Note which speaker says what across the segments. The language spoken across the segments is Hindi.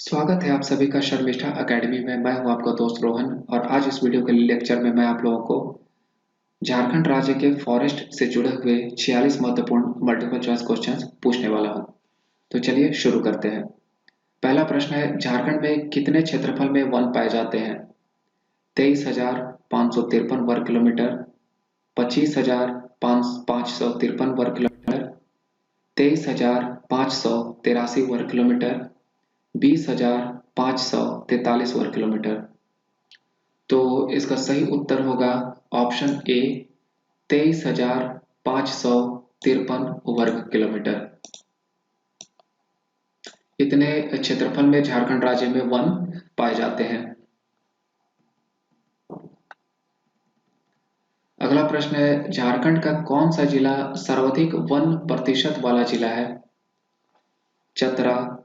Speaker 1: स्वागत है आप सभी का शर्मिष्ठा एकेडमी में। मैं हूं आपका दोस्त रोहन और आज इस वीडियो के लेक्चर में मैं आप लोगों को झारखंड राज्य के फॉरेस्ट से जुड़े हुए 46 महत्वपूर्ण मल्टीपल चॉइस क्वेश्चंस पूछने वाला हूं। तो चलिए शुरू करते हैं। पहला प्रश्न है, झारखंड में कितने क्षेत्रफल में वन पाए जाते हैं? 23,553 वर्ग किलोमीटर, 25,553 वर्ग किलोमीटर, 23,583 वर्ग किलोमीटर, 20,543 वर्ग किलोमीटर। तो इसका सही उत्तर होगा ऑप्शन ए, 23,553 वर्ग किलोमीटर। इतने क्षेत्रफल में झारखंड राज्य में वन पाए जाते हैं। अगला प्रश्न है, झारखंड का कौन सा जिला सर्वाधिक वन प्रतिशत वाला जिला है? चतरा,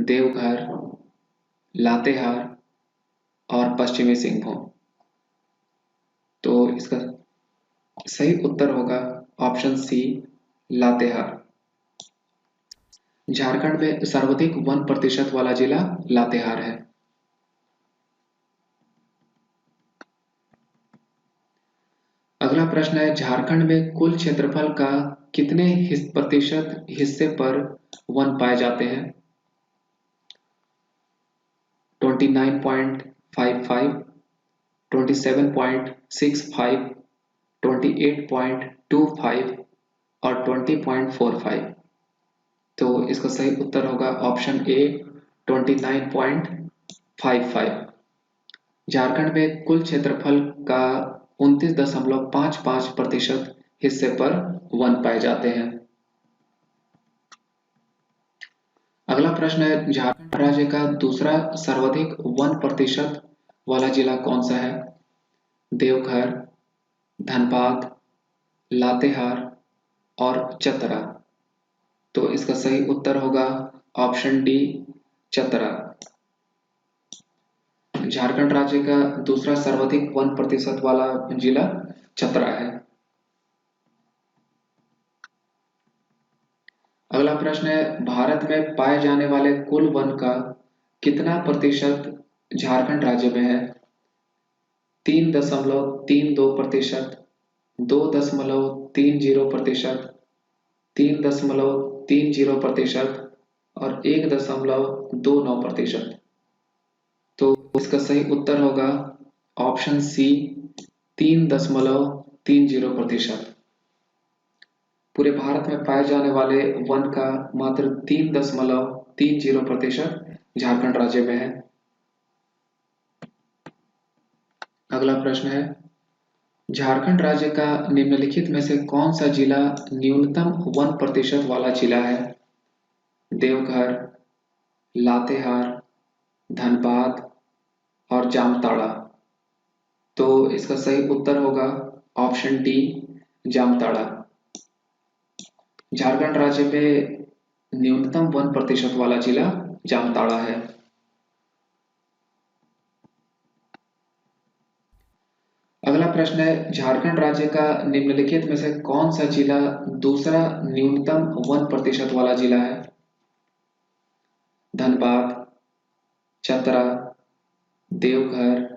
Speaker 1: देवघर, लातेहार और पश्चिमी सिंहभूम। तो इसका सही उत्तर होगा ऑप्शन सी, लातेहार। झारखंड में सर्वाधिक वन प्रतिशत वाला जिला लातेहार है। अगला प्रश्न है, झारखंड में कुल क्षेत्रफल का कितने प्रतिशत हिस्से पर वन पाए जाते हैं? 29.55, 27.65, 28.25 और 20.45। तो इसका सही उत्तर होगा ऑप्शन ए, 29.55। झारखंड में कुल क्षेत्रफल का 29.55% हिस्से पर वन पाए जाते हैं। अगला प्रश्न है, झारखंड राज्य का दूसरा सर्वाधिक वन प्रतिशत वाला जिला कौन सा है? देवघर, धनबाद, लातेहार और चतरा। तो इसका सही उत्तर होगा ऑप्शन डी, चतरा। झारखंड राज्य का दूसरा सर्वाधिक वन प्रतिशत वाला जिला चतरा है। अगला प्रश्न है, भारत में पाए जाने वाले कुल वन का कितना प्रतिशत झारखंड राज्य में है? 3.32%, 2.30%, 3.30% और 1.29%। तो इसका सही उत्तर होगा ऑप्शन सी, 3.30%। पूरे भारत में पाए जाने वाले वन का मात्र 3.30% झारखंड राज्य में है। अगला प्रश्न है, झारखंड राज्य का निम्नलिखित में से कौन सा जिला न्यूनतम वन प्रतिशत वाला जिला है? देवघर, लातेहार, धनबाद और जामताड़ा। तो इसका सही उत्तर होगा ऑप्शन डी, जामताड़ा। झारखंड राज्य में न्यूनतम वन प्रतिशत वाला जिला जामताड़ा है। अगला प्रश्न है, झारखंड राज्य का निम्नलिखित में से कौन सा जिला दूसरा न्यूनतम वन प्रतिशत वाला जिला है? धनबाद, चतरा, देवघर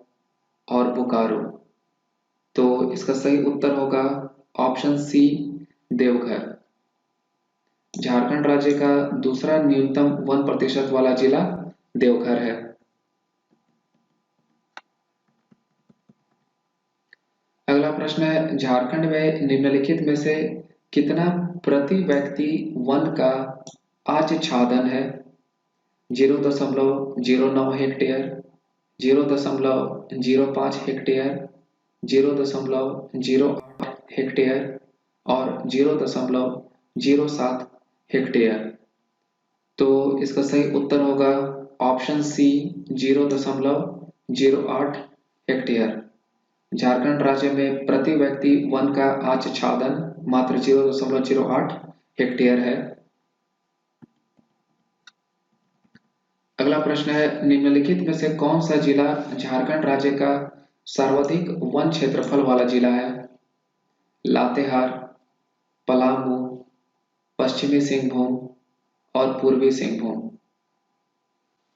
Speaker 1: और बोकारो। तो इसका सही उत्तर होगा ऑप्शन सी, देवघर। झारखंड राज्य का दूसरा न्यूनतम वन प्रतिशत वाला जिला देवघर है। अगला प्रश्न है, झारखंड में निम्नलिखित में से कितना प्रति व्यक्ति वन का आच्छादन है? 0.09 हेक्टेयर, 0.05 हेक्टेयर, 0.08 हेक्टेयर और 0.07 हेक्टेयर। तो इसका सही उत्तर होगा ऑप्शन सी, 0.08 हेक्टेयर। झारखंड राज्य में प्रति व्यक्ति वन का आच्छादन मात्र 0.08 हेक्टेयर है। अगला प्रश्न है, निम्नलिखित में से कौन सा जिला झारखंड राज्य का सर्वाधिक वन क्षेत्रफल वाला जिला है? लातेहार, पलामू, पश्चिमी सिंहभूम और पूर्वी सिंहभूम।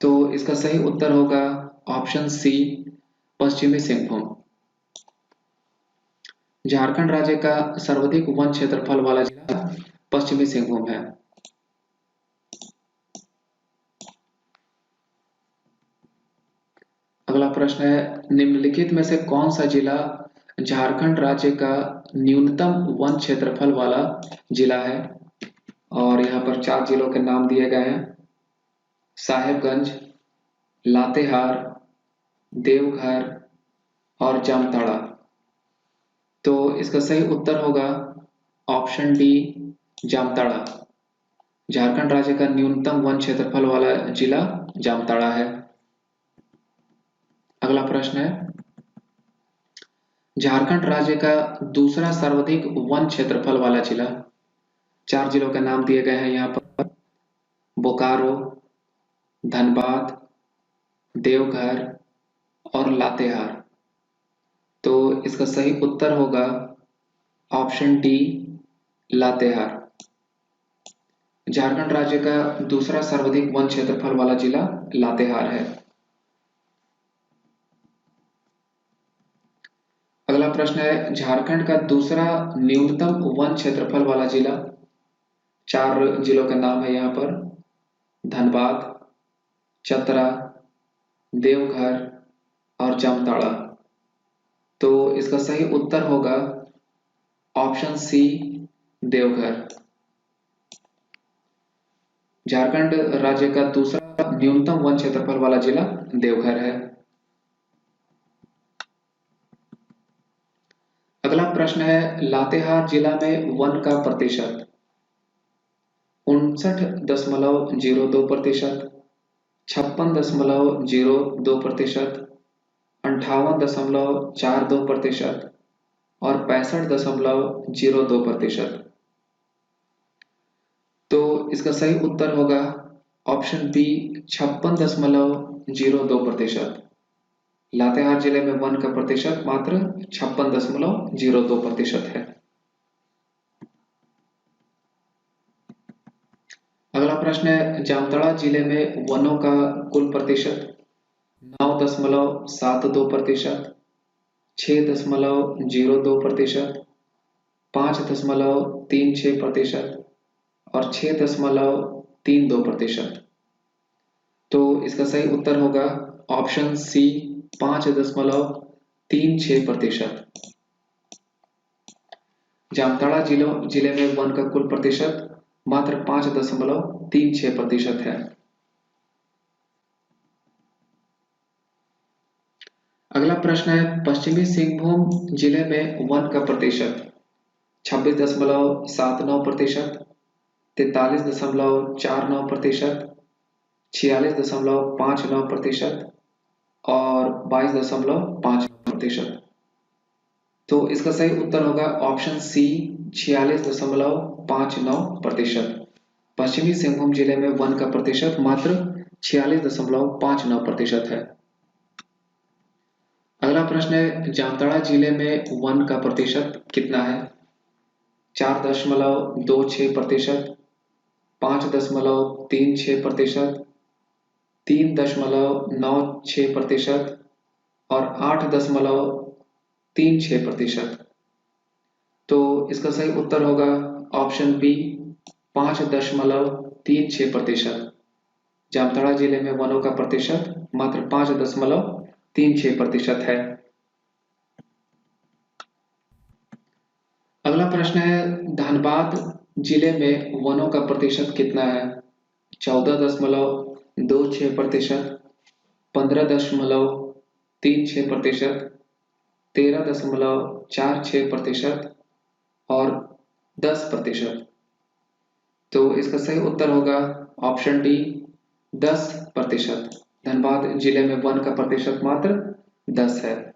Speaker 1: तो इसका सही उत्तर होगा ऑप्शन सी, पश्चिमी सिंहभूम। झारखंड राज्य का सर्वाधिक वन क्षेत्रफल वाला जिला पश्चिमी सिंहभूम है। अगला प्रश्न है, निम्नलिखित में से कौन सा जिला झारखंड राज्य का न्यूनतम वन क्षेत्रफल वाला जिला है? और यहाँ पर 4 जिलों के नाम दिए गए हैं, साहेबगंज, लातेहार, देवघर और जामताड़ा। तो इसका सही उत्तर होगा ऑप्शन डी, जामताड़ा। झारखंड राज्य का न्यूनतम वन क्षेत्रफल वाला जिला जामताड़ा है। अगला प्रश्न है, झारखंड राज्य का दूसरा सर्वाधिक वन क्षेत्रफल वाला जिला। 4 जिलों के नाम दिए गए हैं यहाँ पर, बोकारो, धनबाद, देवघर और लातेहार। तो इसका सही उत्तर होगा ऑप्शन डी, लातेहार। झारखंड राज्य का दूसरा सर्वाधिक वन क्षेत्रफल वाला जिला लातेहार है। अगला प्रश्न है, झारखंड का दूसरा न्यूनतम वन क्षेत्रफल वाला जिला। 4 जिलों का नाम है यहाँ पर, धनबाद, चतरा, देवघर और जामताड़ा। तो इसका सही उत्तर होगा ऑप्शन सी, देवघर। झारखंड राज्य का दूसरा न्यूनतम वन क्षेत्रफल वाला जिला देवघर है। अगला प्रश्न है, लातेहार जिला में वन का प्रतिशत। 59.02%, 56.02%, 58.42% और 65.02%। तो इसका सही उत्तर होगा ऑप्शन बी, 56.02%। लातेहार जिले में वन का प्रतिशत मात्र 56.02% है। अगला प्रश्न है, जामताड़ा जिले में वनों का कुल प्रतिशत। 9.72%, 6.02%, 5.36% और 6.32%। तो इसका सही उत्तर होगा ऑप्शन सी, 5.36%। जामताड़ा जिले में वन का कुल प्रतिशत मात्र 5.36% है। अगला प्रश्न है, पश्चिमी सिंहभूम जिले में वन का प्रतिशत। 26.79%, 43.49%, 46.59% और 22.59%। तो इसका सही उत्तर होगा ऑप्शन सी, 46.59%। पश्चिमी सिंहभूम जिले में वन का प्रतिशत मात्र 46.59% है। अगला प्रश्न है, जामताड़ा जिले में वन का प्रतिशत कितना है? 4.26%, 5.36%, 3.96% और 8.36%। तो इसका सही उत्तर होगा ऑप्शन बी, 5.36%। जामताड़ा जिले में वनों का प्रतिशत मात्र 5.36% है। अगला प्रश्न है, धनबाद जिले में वनों का प्रतिशत कितना है? 14.26%, 15.36%, 13.46% और 10%। तो इसका सही उत्तर होगा ऑप्शन डी, 10%। धनबाद जिले में वन का प्रतिशत मात्र 10 है।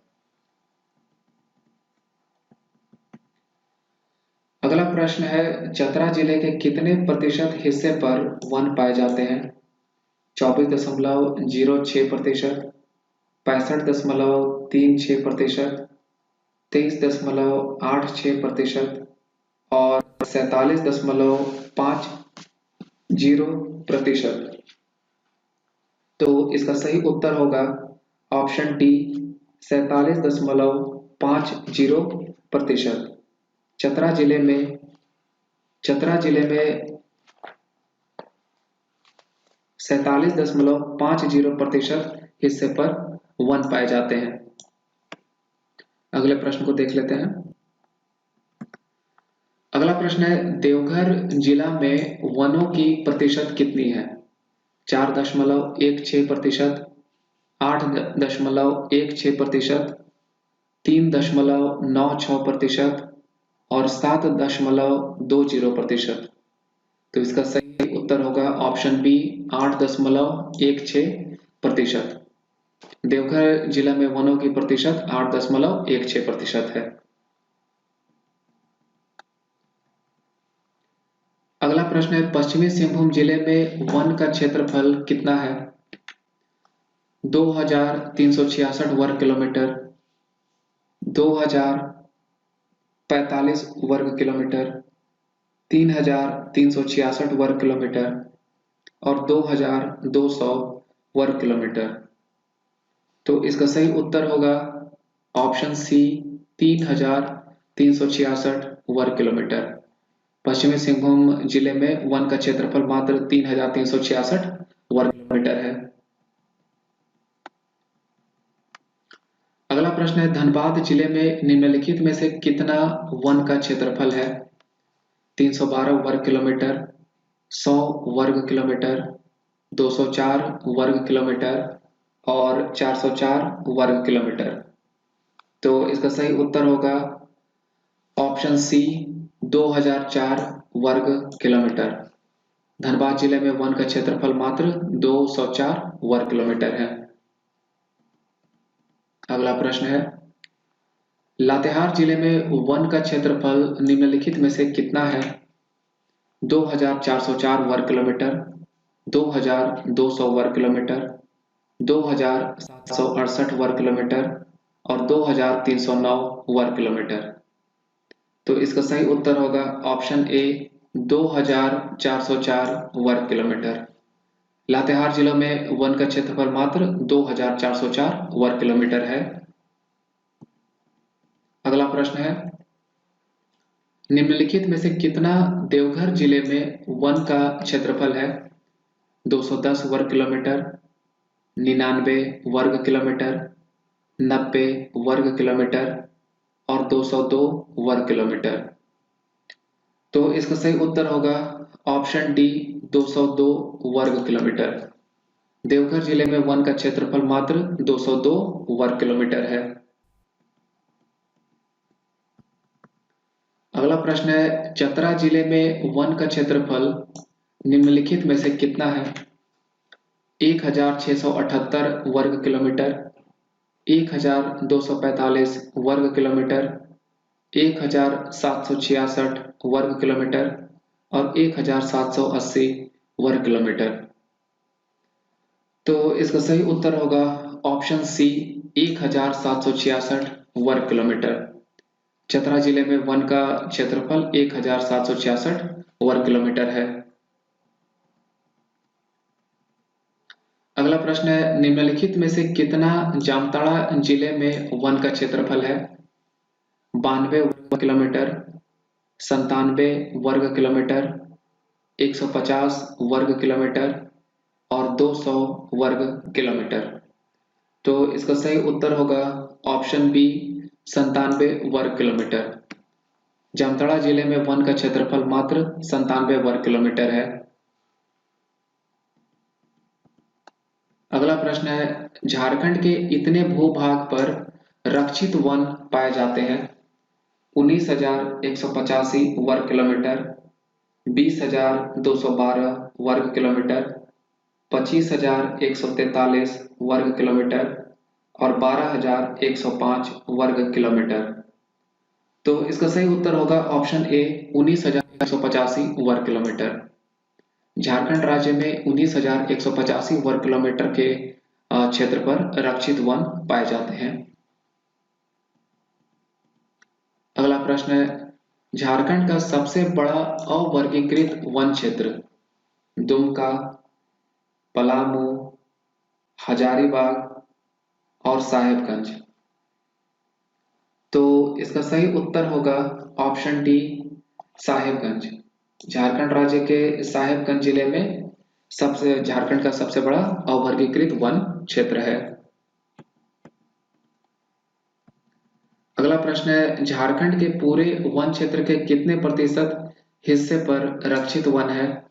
Speaker 1: अगला प्रश्न है, चतरा जिले के कितने प्रतिशत हिस्से पर वन पाए जाते हैं? 24.06%, 65.36%, 23.86% और 47.50%। तो इसका सही उत्तर होगा ऑप्शन डी 47.50%। चतरा जिले में 47.50% हिस्से पर वन पाए जाते हैं। अगले प्रश्न को देख लेते हैं। अगला प्रश्न है देवघर जिला में वनों की प्रतिशत कितनी है? 4.16%, 8.16%, 3.96% और 7.20%। तो इसका सही उत्तर होगा ऑप्शन बी 8.16%। देवघर जिला में वनों की प्रतिशत 8.16% है। अगला प्रश्न है पश्चिमी सिंहभूम जिले में वन का क्षेत्रफल कितना है? 2366 वर्ग किलोमीटर, 2045 वर्ग किलोमीटर, 3366 वर्ग किलोमीटर और 2200 वर्ग किलोमीटर। तो इसका सही उत्तर होगा ऑप्शन सी 3366 वर्ग किलोमीटर। पश्चिमी सिंहभूम जिले में वन का क्षेत्रफल मात्र 3366 वर्ग किलोमीटर है। अगला प्रश्न है धनबाद जिले में निम्नलिखित में से कितना वन का क्षेत्रफल है? 312 वर्ग किलोमीटर, 100 वर्ग किलोमीटर, 204 वर्ग किलोमीटर और 404 वर्ग किलोमीटर। तो इसका सही उत्तर होगा ऑप्शन सी 2004 वर्ग किलोमीटर। धनबाद जिले में वन का क्षेत्रफल मात्र 204 वर्ग किलोमीटर है। अगला प्रश्न है लातेहार जिले में वन का क्षेत्रफल निम्नलिखित में से कितना है? 2404 वर्ग किलोमीटर, 2200 वर्ग किलोमीटर, 2768 वर्ग किलोमीटर और 2309 वर्ग किलोमीटर। तो इसका सही उत्तर होगा ऑप्शन ए 2404 वर्ग किलोमीटर। लातेहार जिले में वन का क्षेत्रफल मात्र 2404 वर्ग किलोमीटर है। अगला प्रश्न है निम्नलिखित में से कितना देवघर जिले में वन का क्षेत्रफल है? 210 वर्ग किलोमीटर, 99 वर्ग किलोमीटर, 90 वर्ग किलोमीटर और 202 वर्ग किलोमीटर। तो इसका सही उत्तर होगा ऑप्शन डी 202 वर्ग किलोमीटर। देवघर जिले में वन का क्षेत्रफल मात्र 202 वर्ग किलोमीटर है। अगला प्रश्न है चतरा जिले में वन का क्षेत्रफल निम्नलिखित में से कितना है? 1678 वर्ग किलोमीटर, 1245 वर्ग किलोमीटर, 1766 वर्ग किलोमीटर और 1780 वर्ग किलोमीटर। तो इसका सही उत्तर होगा ऑप्शन सी 1766 वर्ग किलोमीटर। चतरा जिले में वन का क्षेत्रफल 1766 वर्ग किलोमीटर है। अगला प्रश्न है निम्नलिखित में से कितना जामताड़ा जिले में वन का क्षेत्रफल है? 92 वर्ग किलोमीटर, 97 वर्ग किलोमीटर, 150 वर्ग किलोमीटर और 200 वर्ग किलोमीटर। तो इसका सही उत्तर होगा ऑप्शन बी 97 वर्ग किलोमीटर। जामताड़ा जिले में वन का क्षेत्रफल मात्र 97 वर्ग किलोमीटर है। अगला प्रश्न है झारखंड के इतने भूभाग पर रक्षित वन पाए जाते हैं? 19,185 वर्ग किलोमीटर, 20,212 वर्ग किलोमीटर, 25,143 वर्ग किलोमीटर और 12,105 वर्ग किलोमीटर। तो इसका सही उत्तर होगा ऑप्शन ए 19,185 वर्ग किलोमीटर। झारखंड राज्य में 19,185 वर्ग किलोमीटर के क्षेत्र पर रक्षित वन पाए जाते हैं। अगला प्रश्न है झारखंड का सबसे बड़ा अवर्गीकृत वन क्षेत्र दुमका, पलामू, हजारीबाग और साहेबगंज। तो इसका सही उत्तर होगा ऑप्शन डी, साहेबगंज। झारखंड राज्य के साहेबगंज जिले में झारखंड का सबसे बड़ा अवर्गीकृत वन क्षेत्र है। अगला प्रश्न है, झारखंड के पूरे वन क्षेत्र के कितने प्रतिशत हिस्से पर रक्षित वन है?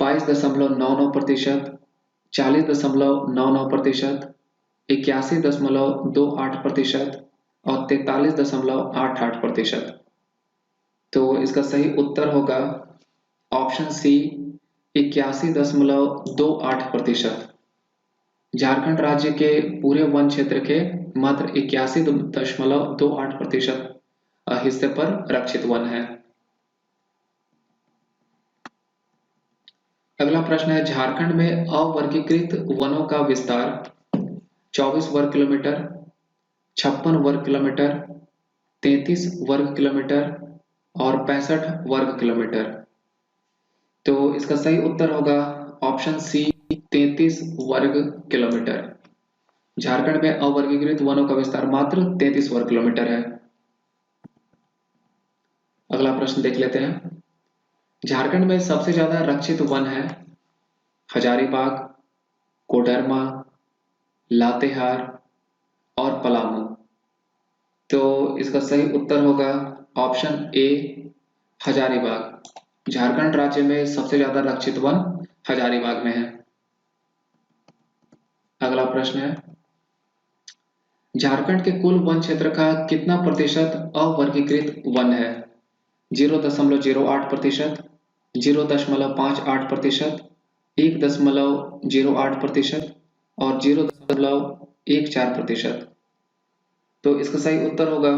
Speaker 1: 22.99%, 40.99%, 81.28% और 43.88%। तो इसका सही उत्तर होगा ऑप्शन सी, 81.28%। झारखंड राज्य के पूरे वन क्षेत्र के मात्र 81.28% हिस्से पर रक्षित वन है। अगला प्रश्न है, झारखंड में अवर्गीकृत वनों का विस्तार 24 वर्ग किलोमीटर, 56 वर्ग किलोमीटर, 33 वर्ग किलोमीटर और 65 वर्ग किलोमीटर। तो इसका सही उत्तर होगा ऑप्शन सी, 33 वर्ग किलोमीटर। झारखंड में अवर्गीकृत वनों का विस्तार मात्र 33 वर्ग किलोमीटर है। अगला प्रश्न देख लेते हैं, झारखंड में सबसे ज्यादा रक्षित वन है हजारीबाग, कोडरमा, लातेहार और पलामू। तो इसका सही उत्तर होगा ऑप्शन ए, हजारीबाग। झारखंड राज्य में सबसे ज्यादा रक्षित वन हजारीबाग में है। अगला प्रश्न है, झारखंड के कुल वन क्षेत्र का कितना प्रतिशत अवर्गीकृत वन है? 0.08%, 0.58%, 1.08% और 0.14%। तो इसका सही उत्तर होगा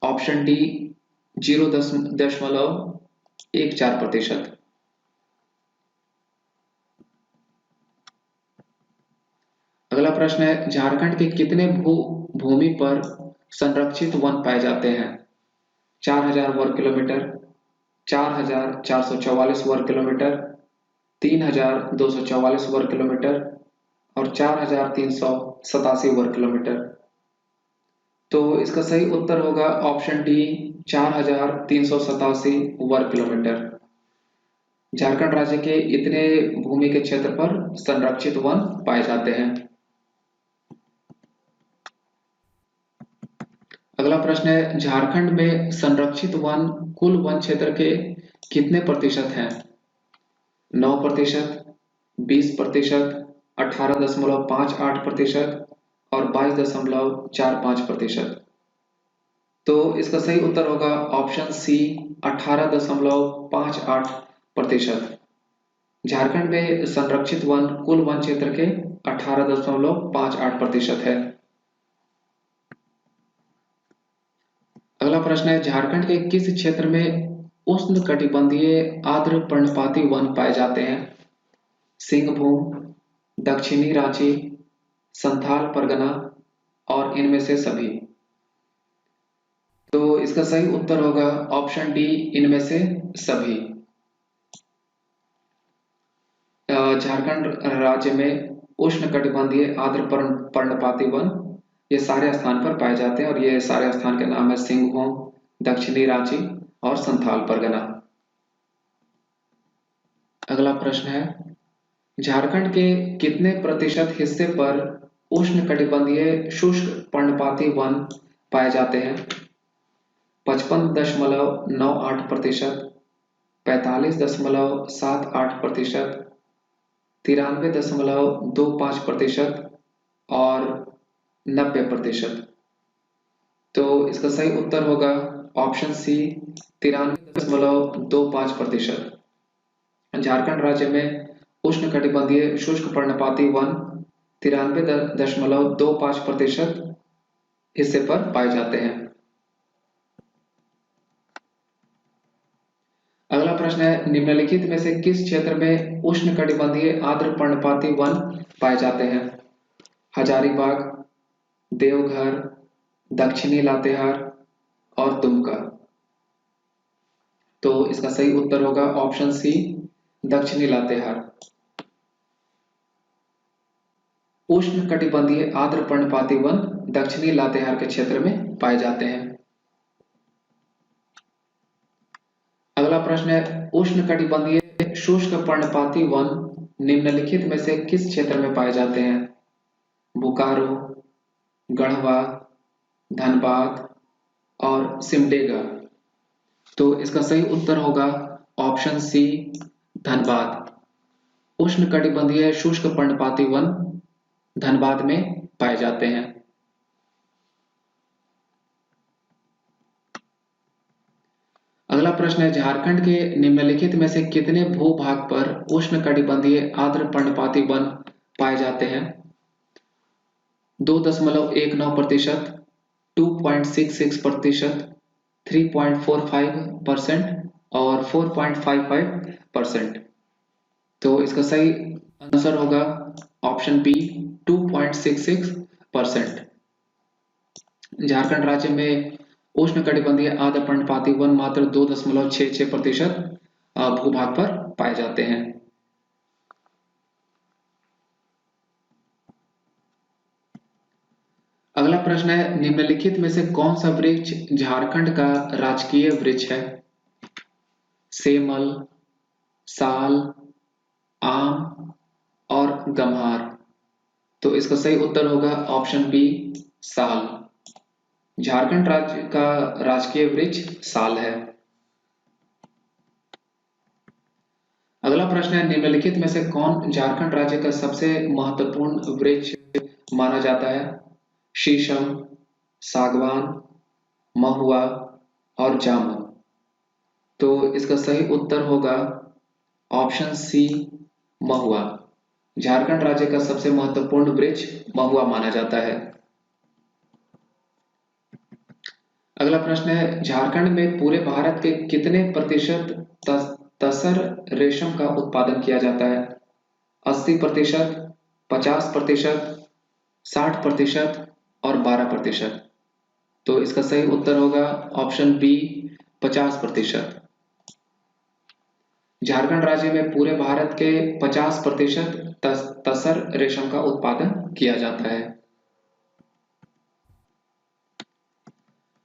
Speaker 1: ऑप्शन डी, 0.14%। अगला प्रश्न है, झारखंड के कितने भूमि पर संरक्षित वन पाए जाते हैं? 4000 वर्ग किलोमीटर, 4444 वर्ग किलोमीटर, 3244 वर्ग किलोमीटर और 4387 वर्ग किलोमीटर। तो इसका सही उत्तर होगा ऑप्शन डी, 4387 वर्ग किलोमीटर। झारखंड राज्य के इतने भूमि के क्षेत्र पर संरक्षित वन पाए जाते हैं। अगला प्रश्न है, झारखंड में संरक्षित वन कुल वन क्षेत्र के कितने प्रतिशत हैं? 9%, 20%, 18.58% और 22.45%। तो इसका सही उत्तर होगा ऑप्शन सी, 18.58%। झारखंड में संरक्षित वन कुल वन क्षेत्र के 18.58% है। अगला प्रश्न है, झारखंड के किस क्षेत्र में उष्णकटिबंधीय आर्द्र पर्णपाती वन पाए जाते हैं? सिंहभूम, दक्षिणी रांची, संथाल परगना और इनमें से सभी। तो इसका सही उत्तर होगा ऑप्शन डी, इनमें से सभी। झारखंड राज्य में उष्णकटिबंधीय आर्द्र पर्णपाती वन ये सारे स्थान पर पाए जाते हैं और ये सारे स्थान के नाम है सिंहभूम, दक्षिणी रांची और संथाल परगना। अगला प्रश्न है, झारखंड के कितने प्रतिशत हिस्से पर उष्णकटिबंधीय शुष्क पर्णपाती वन पाए जाते हैं? 55.98%, 45.78%, 93.25% और 90%। तो इसका सही उत्तर होगा ऑप्शन सी, 93.25%। झारखंड राज्य में उष्णकटिबंधीय शुष्क पर्णपाती वन 93.25% हिस्से पर पाए जाते हैं। अगला प्रश्न है, निम्नलिखित में से किस क्षेत्र में उष्णकटिबंधीय आर्द्र पर्णपाती वन पाए जाते हैं? हजारीबाग, देवघर, दक्षिणी लातेहार और दुमका। तो इसका सही उत्तर होगा ऑप्शन सी, दक्षिणी लातेहार। उष्ण कटिबंधीय आर्द्र पर्णपाती वन दक्षिणी लातेहार के क्षेत्र में पाए जाते हैं। अगला प्रश्न है, उष्ण कटिबंधीय शुष्क पर्णपाती वन निम्नलिखित में से किस क्षेत्र में पाए जाते हैं? बोकारो, गढ़वा, धनबाद और सिमडेगा। तो इसका सही उत्तर होगा ऑप्शन सी, धनबाद। उष्ण कटिबंधीय शुष्क पर्णपाती वन धनबाद में पाए जाते हैं। अगला प्रश्न है, झारखंड के निम्नलिखित में से कितने भूभाग पर उष्ण कटिबंधीय आर्द्र पर्णपाती वन पाए जाते हैं? 2.19%, 2.66%, 3.45% और 4.55%। तो इसका सही आंसर होगा ऑप्शन बी, 2.66%। झारखंड राज्य में उष्ण कटिबंधीय आर्द्र पर्णपाती वन मात्र 2.66% भूभाग पर पाए जाते हैं। अगला प्रश्न है, निम्नलिखित में से कौन सा वृक्ष झारखंड का राजकीय वृक्ष है? सेमल, साल, आम और गम्हार। तो इसका सही उत्तर होगा ऑप्शन बी, साल। झारखंड राज्य का राजकीय वृक्ष साल है। अगला प्रश्न है, निम्नलिखित में से कौन झारखंड राज्य का सबसे महत्वपूर्ण वृक्ष माना जाता है? शीशम, सागवान, महुआ और जामुन। तो इसका सही उत्तर होगा ऑप्शन सी, महुआ। झारखंड राज्य का सबसे महत्वपूर्ण वृक्ष महुआ माना जाता है। अगला प्रश्न है, झारखंड में पूरे भारत के कितने प्रतिशत तसर रेशम का उत्पादन किया जाता है? 80%, 50%, 60% और 12%। तो इसका सही उत्तर होगा ऑप्शन बी, 50%। झारखंड राज्य में पूरे भारत के 50% तसर रेशम का उत्पादन किया जाता है।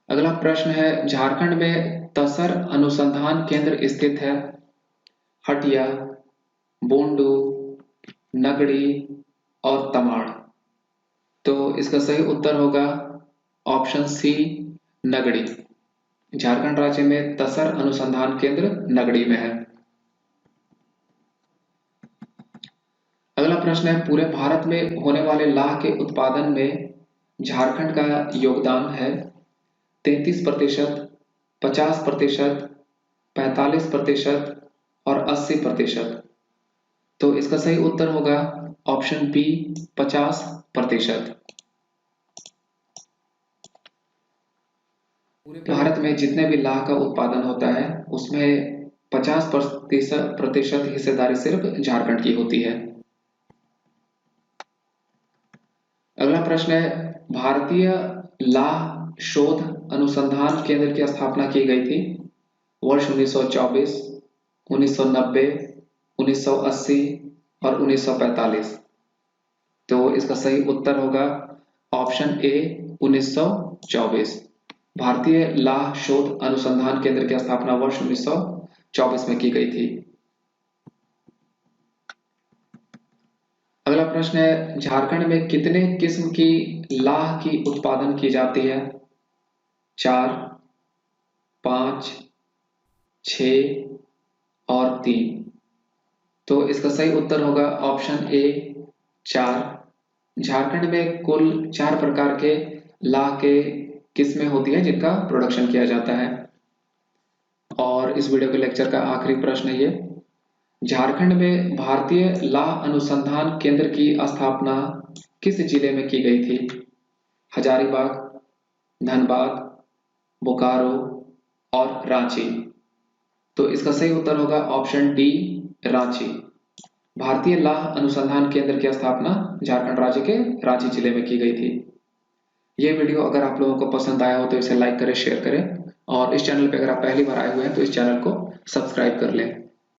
Speaker 1: अगला प्रश्न है, झारखंड में तसर अनुसंधान केंद्र स्थित है? हटिया, बोंडू, नगड़ी और तमाड़। तो इसका सही उत्तर होगा ऑप्शन सी, नगड़ी। झारखंड राज्य में तसर अनुसंधान केंद्र नगड़ी में है। अगला प्रश्न है, पूरे भारत में होने वाले लाह के उत्पादन में झारखंड का योगदान है? 33%, 50%, 45% और 80%। तो इसका सही उत्तर होगा ऑप्शन बी, 50%। पूरे भारत में जितने भी लाह का उत्पादन होता है उसमें 50% हिस्सेदारी सिर्फ झारखंड की होती है। अगला प्रश्न है, भारतीय लाह शोध अनुसंधान केंद्र की स्थापना की गई थी वर्ष 1924, 1990, 1980 और 1945। तो इसका सही उत्तर होगा ऑप्शन ए, 1924। भारतीय लाह शोध अनुसंधान केंद्र की स्थापना वर्ष 1924 में की गई थी। अगला प्रश्न है, झारखंड में कितने किस्म की लाह की उत्पादन की जाती है? 4, 5, 6 और 3। तो इसका सही उत्तर होगा ऑप्शन ए, 4। झारखंड में कुल 4 प्रकार के लाह के किस्में होती है जिनका प्रोडक्शन किया जाता है। और इस वीडियो के लेक्चर का आखिरी प्रश्न ये, झारखंड में भारतीय लाह अनुसंधान केंद्र की स्थापना किस जिले में की गई थी? हजारीबाग, धनबाद, बोकारो और रांची। तो इसका सही उत्तर होगा ऑप्शन डी, रांची। भारतीय लाह अनुसंधान केंद्र की स्थापना झारखंड राज्य के रांची जिले में की गई थी। ये वीडियो अगर आप लोगों को पसंद आया हो तो इसे लाइक करें, शेयर करें और इस चैनल पे अगर आप पहली बार आए हुए हैं तो इस चैनल को सब्सक्राइब कर लें।